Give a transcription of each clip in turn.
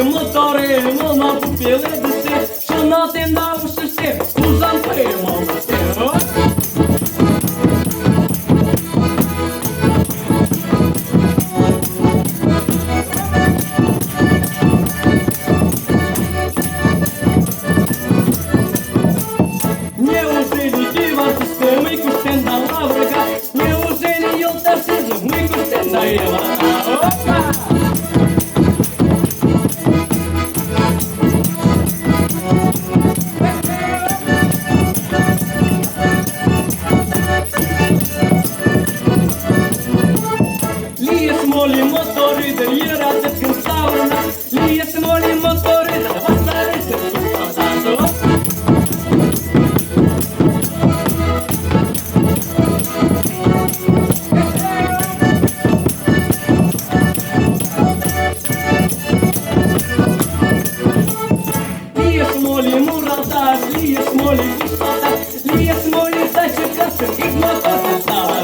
Мотори, мама купили дуси, що на ти наушишся, у замки, мамусі. Неужели дива ти ми кустен на лаврика, неужели йота сизу, ми кустен на єва. Опа! Смолі мотори, дер'єра, децьким сауна, ліє смолі мотори, та васарися, супасасо. Ліє смолі муратар, ліє смолі кустата, ліє смолі зачекався, і мотори стара.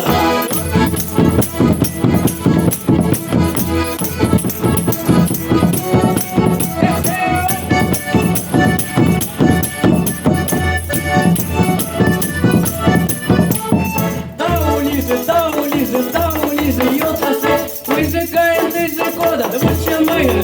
Та улізе, йота се, визикає, ти кода, да ми ще ми не